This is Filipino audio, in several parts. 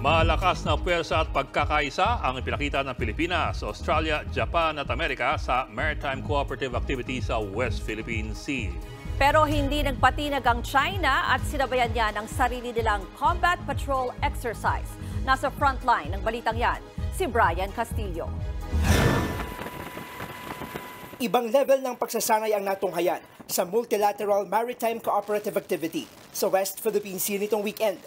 Malakas na puwersa at pagkakaisa ang ipinakita ng Pilipinas, Australia, Japan at Amerika sa Maritime Cooperative Activity sa West Philippine Sea. Pero hindi nagpatinag ang China at sinabayan niya ng sarili nilang combat patrol exercise. Nasa frontline ng balitang yan, si Brian Castillo. Ibang level ng pagsasanay ang natunghayan sa Multilateral Maritime Cooperative Activity sa West Philippine Sea nitong weekend.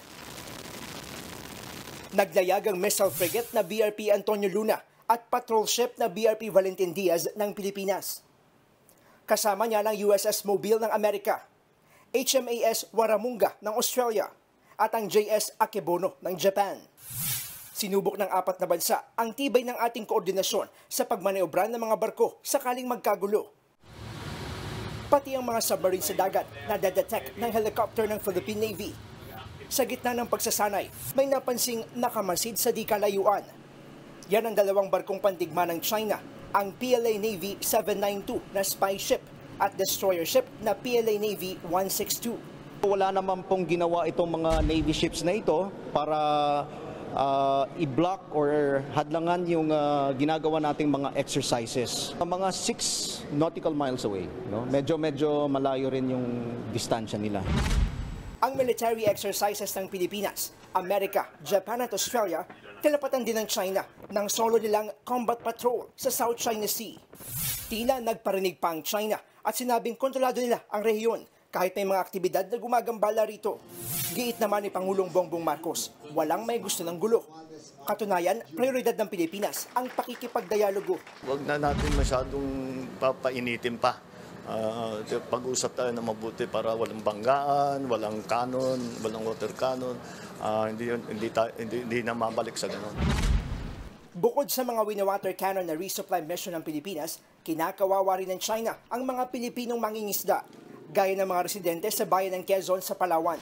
Naglayag ang missile frigate na BRP Antonio Luna at patrol ship na BRP Valentin Diaz ng Pilipinas. Kasama niya ng USS Mobile ng Amerika, HMAS Warramunga ng Australia at ang JS Akebono ng Japan. Sinubok ng 4 na bansa ang tibay ng ating koordinasyon sa pagmaneobra ng mga barko sakaling magkagulo. Pati ang mga submarine sa dagat na detect ng helicopter ng Philippine Navy. Sa gitna ng pagsasanay, may napansing nakamasid sa di kalayuan. Yan ang 2 barkong pandigma ng China, ang PLA Navy 792 na spy ship at destroyer ship na PLA Navy 162. Wala naman pong ginawa itong mga Navy ships na ito para i-block or hadlangan yung ginagawa nating mga exercises. Mga 6 nautical miles away. No? Medyo malayo rin yung distansya nila. Ang military exercises ng Pilipinas, Amerika, Japan at Australia, tinapatan din ng China ng solo nilang combat patrol sa South China Sea. Tila nagparinig pa ang China at sinabing kontrolado nila ang rehiyon kahit may mga aktibidad na gumagambala rito. Giit naman ni Pangulong Bongbong Marcos, walang may gusto ng gulo. Katunayan, prioridad ng Pilipinas ang pakikipagdialogo. Huwag na natin masyadong papainitin pa. Pag-usap tayo na mabuti para walang banggaan, walang cannon, walang water cannon, hindi na mabalik sa ganon. Bukod sa mga water cannon na resupply mission ng Pilipinas, kinakawawa rin ng China ang mga Pilipinong mangingisda, gaya ng mga residente sa bayan ng Quezon sa Palawan.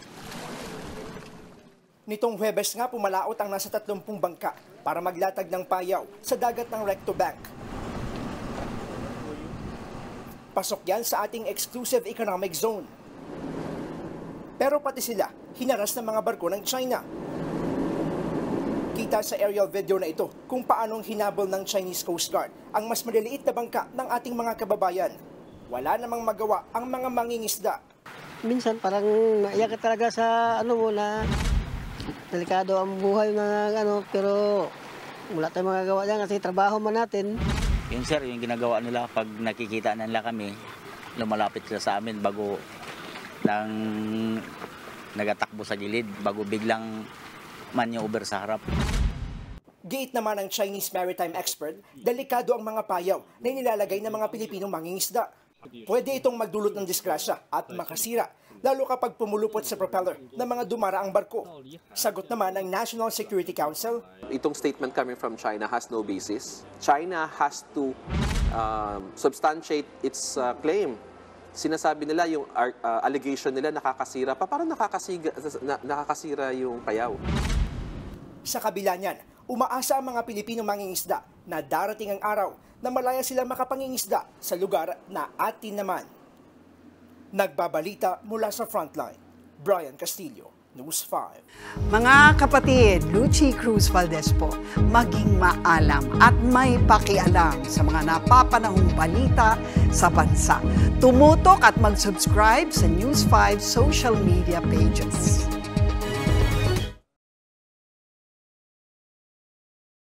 Nitong Huwebes nga pumalaot ang nasa 30 bangka para maglatag ng payaw sa dagat ng Recto Bank. Pasok yan sa ating exclusive economic zone. Pero pati sila, hinaras ng mga barko ng China. Kita sa aerial video na ito kung paanong hinabol ng Chinese Coast Guard ang mas maliliit na bangka ng ating mga kababayan. Wala namang magawa ang mga mangingisda. Minsan parang naiyak ka talaga sa na delikado ang buhay pero wala tayong magagawa dyan kasi trabaho man natin. Yun sir, yung ginagawa nila pag nakikita nila kami, lumalapit sila sa amin bago lang nagatakbo sa gilid, bago biglang maneuver sa harap. Giit naman ng Chinese maritime expert, delikado ang mga payaw na inilalagay ng mga Pilipinong mangingisda. Pwede itong magdulot ng disgrasya at makasira, lalo kapag pumulupot sa propeller ng mga dumaraang barko. Sagot naman ng National Security Council, itong statement coming from China has no basis. China has to substantiate its claim. Sinasabi nila yung allegation nila nakakasira pa. Parang nakakasira yung payaw. Sa kabila niyan, umaasa ang mga Pilipinong mangingisda na darating ang araw na malaya sila makapangingisda sa lugar na atin naman. Nagbabalita mula sa Frontline, Brian Castillo, News 5. Mga kapatid, Lucy Cruz Valdez po, maging maalam at may pakialam sa mga napapanahong balita sa bansa. Tumutok at mag-subscribe sa News 5 social media pages.